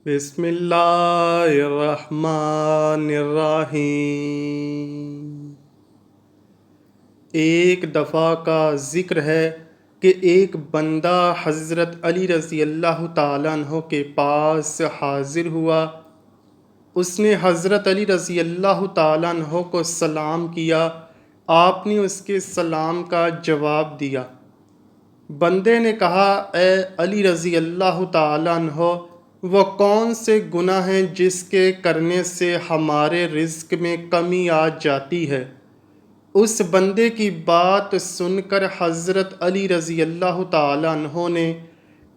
بسم اللہ الرحمن الرحیم۔ ایک دفعہ کا ذکر ہے کہ ایک بندہ حضرت علی رضی اللہ تعالیٰ عنہ کے پاس حاضر ہوا۔ اس نے حضرت علی رضی اللہ تعالیٰ عنہ کو سلام کیا۔ آپ نے اس کے سلام کا جواب دیا۔ بندے نے کہا، اے علی رضی اللہ تعالیٰ عنہ، وہ کون سے گناہ ہیں جس کے کرنے سے ہمارے رزق میں کمی آ جاتی ہے؟ اس بندے کی بات سن کر حضرت علی رضی اللہ تعالیٰ عنہ نے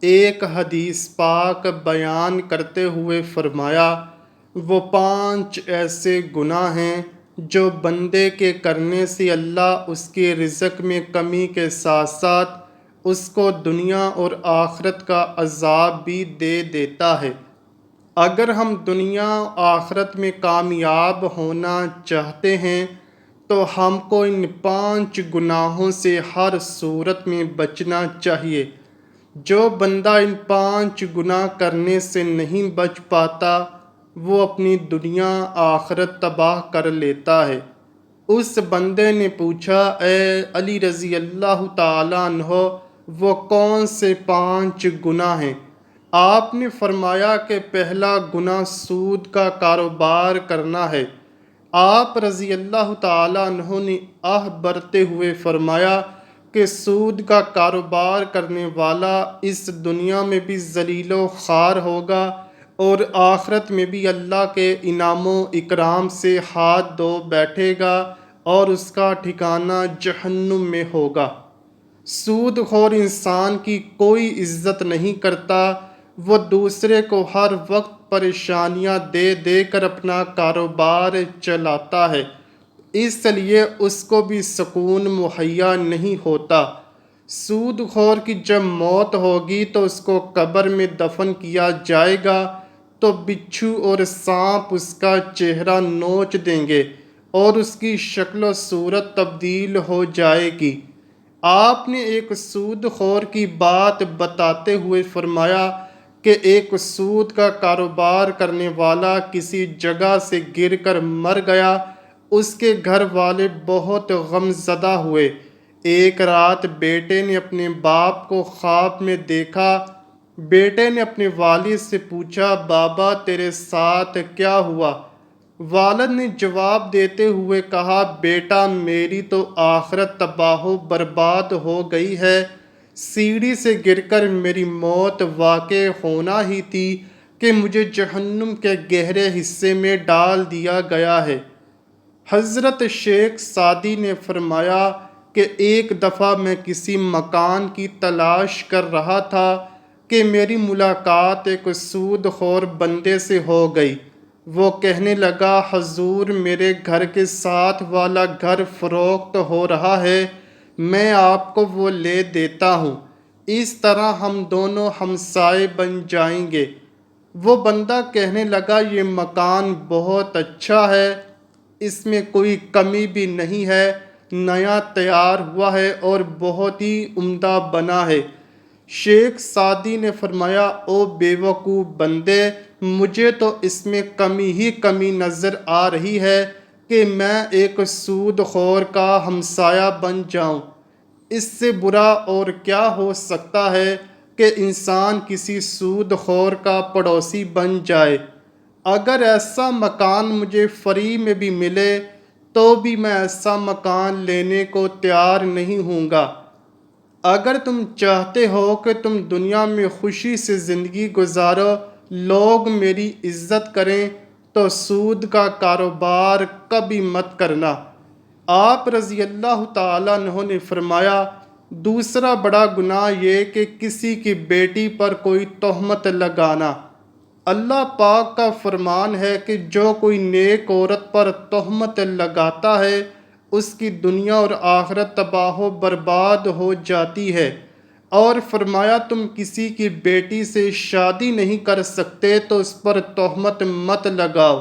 ایک حدیث پاک بیان کرتے ہوئے فرمایا، وہ 5 ایسے گناہ ہیں جو بندے کے کرنے سے اللہ اس کے رزق میں کمی کے ساتھ ساتھ اس کو دنیا اور آخرت کا عذاب بھی دے دیتا ہے۔ اگر ہم دنیا آخرت میں کامیاب ہونا چاہتے ہیں تو ہم کو ان 5 گناہوں سے ہر صورت میں بچنا چاہیے۔ جو بندہ ان 5 گناہ کرنے سے نہیں بچ پاتا وہ اپنی دنیا آخرت تباہ کر لیتا ہے۔ اس بندے نے پوچھا، اے علی رضی اللہ تعالیٰ عنہ، وہ کون سے 5 گناہ ہیں؟ آپ نے فرمایا کہ پہلا گناہ سود کا کاروبار کرنا ہے۔ آپ رضی اللہ تعالیٰ عنہ نے آہ بھرتے ہوئے فرمایا کہ سود کا کاروبار کرنے والا اس دنیا میں بھی ذلیل و خوار ہوگا اور آخرت میں بھی اللہ کے انعام و اکرام سے ہاتھ دھو بیٹھے گا اور اس کا ٹھکانہ جہنم میں ہوگا۔ سود خور انسان کی کوئی عزت نہیں کرتا، وہ دوسرے کو ہر وقت پریشانیاں دے دے کر اپنا کاروبار چلاتا ہے، اس لیے اس کو بھی سکون مہیا نہیں ہوتا۔ سود خور کی جب موت ہوگی تو اس کو قبر میں دفن کیا جائے گا تو بچھو اور سانپ اس کا چہرہ نوچ دیں گے اور اس کی شکل و صورت تبدیل ہو جائے گی۔ آپ نے ایک سود خور کی بات بتاتے ہوئے فرمایا کہ ایک سود کا کاروبار کرنے والا کسی جگہ سے گر کر مر گیا۔ اس کے گھر والے بہت غم زدہ ہوئے۔ ایک رات بیٹے نے اپنے باپ کو خواب میں دیکھا۔ بیٹے نے اپنے والد سے پوچھا، بابا تیرے ساتھ کیا ہوا؟ والد نے جواب دیتے ہوئے کہا، بیٹا میری تو آخرت تباہ و برباد ہو گئی ہے۔ سیڑھی سے گر کر میری موت واقع ہونا ہی تھی کہ مجھے جہنم کے گہرے حصے میں ڈال دیا گیا ہے۔ حضرت شیخ سعدی نے فرمایا کہ ایک دفعہ میں کسی مکان کی تلاش کر رہا تھا کہ میری ملاقات ایک سود خور بندے سے ہو گئی۔ وہ کہنے لگا، حضور میرے گھر کے ساتھ والا گھر فروخت ہو رہا ہے، میں آپ کو وہ لے دیتا ہوں، اس طرح ہم دونوں ہمسائے بن جائیں گے۔ وہ بندہ کہنے لگا، یہ مکان بہت اچھا ہے، اس میں کوئی کمی بھی نہیں ہے، نیا تیار ہوا ہے اور بہت ہی عمدہ بنا ہے۔ شیخ سعدی نے فرمایا، او بے وقوف بندے، مجھے تو اس میں کمی ہی کمی نظر آ رہی ہے کہ میں ایک سود خور کا ہمسایہ بن جاؤں۔ اس سے برا اور کیا ہو سکتا ہے کہ انسان کسی سود خور کا پڑوسی بن جائے۔ اگر ایسا مکان مجھے فری میں بھی ملے تو بھی میں ایسا مکان لینے کو تیار نہیں ہوں گا۔ اگر تم چاہتے ہو کہ تم دنیا میں خوشی سے زندگی گزارو، لوگ میری عزت کریں، تو سود کا کاروبار کبھی مت کرنا۔ آپ رضی اللہ تعالیٰ عنہ نے فرمایا، دوسرا بڑا گناہ یہ کہ کسی کی بیٹی پر کوئی تہمت لگانا۔ اللہ پاک کا فرمان ہے کہ جو کوئی نیک عورت پر تہمت لگاتا ہے اس کی دنیا اور آخرت تباہ و برباد ہو جاتی ہے، اور فرمایا تم کسی کی بیٹی سے شادی نہیں کر سکتے تو اس پر تہمت مت لگاؤ،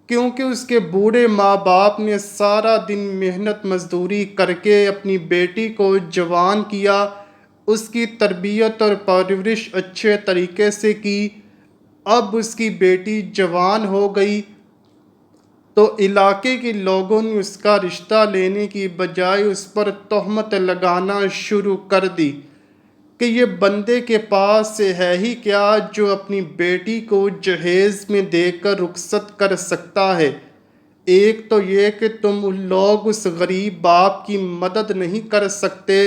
کیونکہ اس کے بوڑھے ماں باپ نے سارا دن محنت مزدوری کر کے اپنی بیٹی کو جوان کیا، اس کی تربیت اور پرورش اچھے طریقے سے کی، اب اس کی بیٹی جوان ہو گئی تو علاقے کے لوگوں نے اس کا رشتہ لینے کی بجائے اس پر تہمت لگانا شروع کر دی کہ یہ بندے کے پاس سے ہے ہی کیا جو اپنی بیٹی کو جہیز میں دے کر رخصت کر سکتا ہے۔ ایک تو یہ کہ تم لوگ اس غریب باپ کی مدد نہیں کر سکتے،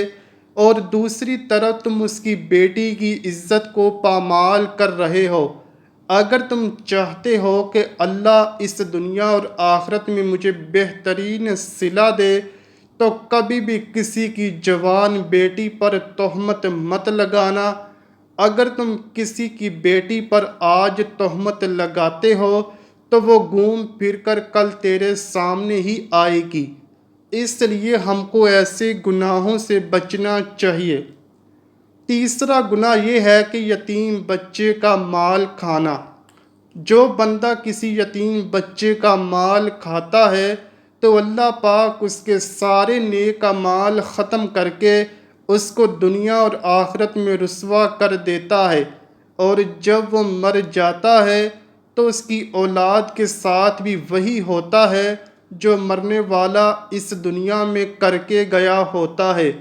اور دوسری طرف تم اس کی بیٹی کی عزت کو پامال کر رہے ہو۔ اگر تم چاہتے ہو کہ اللہ اس دنیا اور آخرت میں مجھے بہترین صلہ دے تو کبھی بھی کسی کی جوان بیٹی پر تہمت مت لگانا۔ اگر تم کسی کی بیٹی پر آج تہمت لگاتے ہو تو وہ گھوم پھر کر کل تیرے سامنے ہی آئے گی، اس لیے ہم کو ایسے گناہوں سے بچنا چاہیے۔ تیسرا گناہ یہ ہے کہ یتیم بچے کا مال کھانا۔ جو بندہ کسی یتیم بچے کا مال کھاتا ہے تو اللہ پاک اس کے سارے نیک اعمال ختم کر کے اس کو دنیا اور آخرت میں رسوا کر دیتا ہے، اور جب وہ مر جاتا ہے تو اس کی اولاد کے ساتھ بھی وہی ہوتا ہے جو مرنے والا اس دنیا میں کر کے گیا ہوتا ہے۔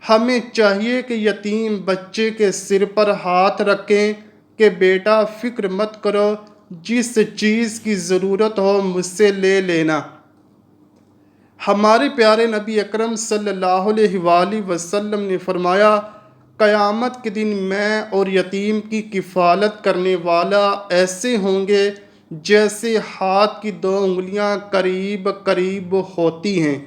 ہمیں چاہیے کہ یتیم بچے کے سر پر ہاتھ رکھیں کہ بیٹا فکر مت کرو، جس چیز کی ضرورت ہو مجھ سے لے لینا۔ ہمارے پیارے نبی اکرم صلی اللہ علیہ وآلہ وسلم نے فرمایا، قیامت کے دن میں اور یتیم کی کفالت کرنے والا ایسے ہوں گے جیسے ہاتھ کی دو انگلیاں قریب قریب ہوتی ہیں۔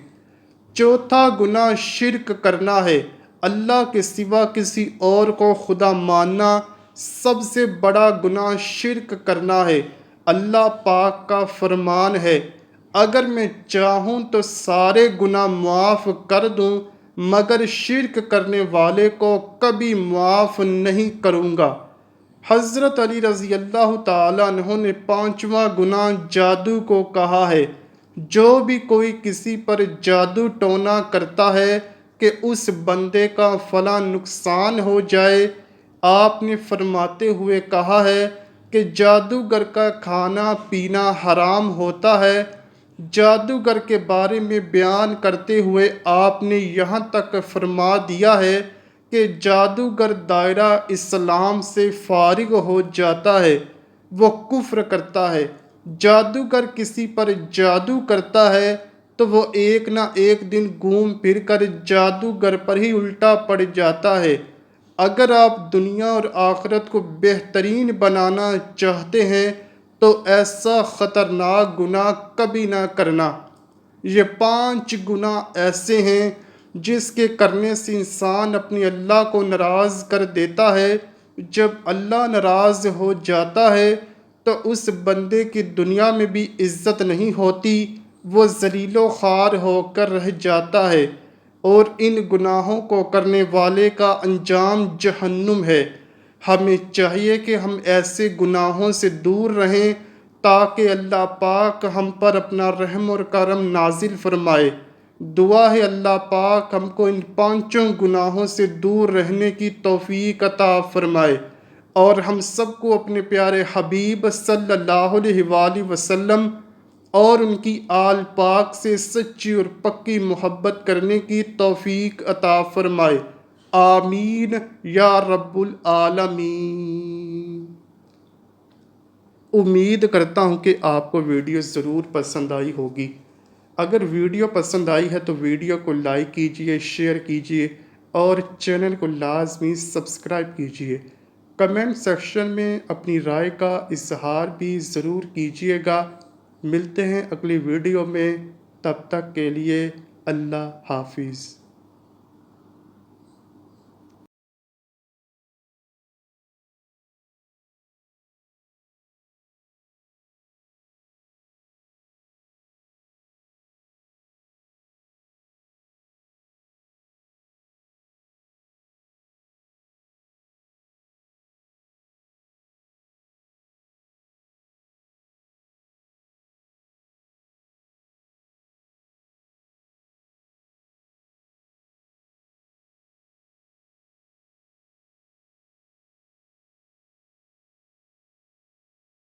چوتھا گناہ شرک کرنا ہے۔ اللہ کے سوا کسی اور کو خدا ماننا سب سے بڑا گناہ شرک کرنا ہے۔ اللہ پاک کا فرمان ہے، اگر میں چاہوں تو سارے گناہ معاف کر دوں مگر شرک کرنے والے کو کبھی معاف نہیں کروں گا۔ حضرت علی رضی اللہ تعالیٰ عنہ نے پانچواں گناہ جادو کو کہا ہے۔ جو بھی کوئی کسی پر جادو ٹونا کرتا ہے کہ اس بندے کا فلاں نقصان ہو جائے، آپ نے فرماتے ہوئے کہا ہے کہ جادوگر کا کھانا پینا حرام ہوتا ہے۔ جادوگر کے بارے میں بیان کرتے ہوئے آپ نے یہاں تک فرما دیا ہے کہ جادوگر دائرہ اسلام سے فارغ ہو جاتا ہے، وہ کفر کرتا ہے۔ جادوگر کسی پر جادو کرتا ہے تو وہ ایک نہ ایک دن گھوم پھر کر جادوگر پر ہی الٹا پڑ جاتا ہے۔ اگر آپ دنیا اور آخرت کو بہترین بنانا چاہتے ہیں تو ایسا خطرناک گناہ کبھی نہ کرنا۔ یہ 5 گناہ ایسے ہیں جس کے کرنے سے انسان اپنے اللہ کو ناراض کر دیتا ہے۔ جب اللہ ناراض ہو جاتا ہے تو اس بندے کی دنیا میں بھی عزت نہیں ہوتی، وہ ذلیل و خوار ہو کر رہ جاتا ہے، اور ان گناہوں کو کرنے والے کا انجام جہنم ہے۔ ہمیں چاہیے کہ ہم ایسے گناہوں سے دور رہیں تاکہ اللہ پاک ہم پر اپنا رحم اور کرم نازل فرمائے۔ دعا ہے اللہ پاک ہم کو ان 5 گناہوں سے دور رہنے کی توفیق عطا فرمائے، اور ہم سب کو اپنے پیارے حبیب صلی اللہ علیہ وآلہ وسلم اور ان کی آل پاک سے سچی اور پکی محبت کرنے کی توفیق عطا فرمائے۔ آمین یا رب العالمین۔ امید کرتا ہوں کہ آپ کو ویڈیو ضرور پسند آئی ہوگی۔ اگر ویڈیو پسند آئی ہے تو ویڈیو کو لائک کیجئے، شیئر کیجئے اور چینل کو لازمی سبسکرائب کیجئے۔ کمنٹ سیکشن میں اپنی رائے کا اظہار بھی ضرور کیجئے گا۔ ملتے ہیں اگلی ویڈیو میں، تب تک کے لیے اللہ حافظ۔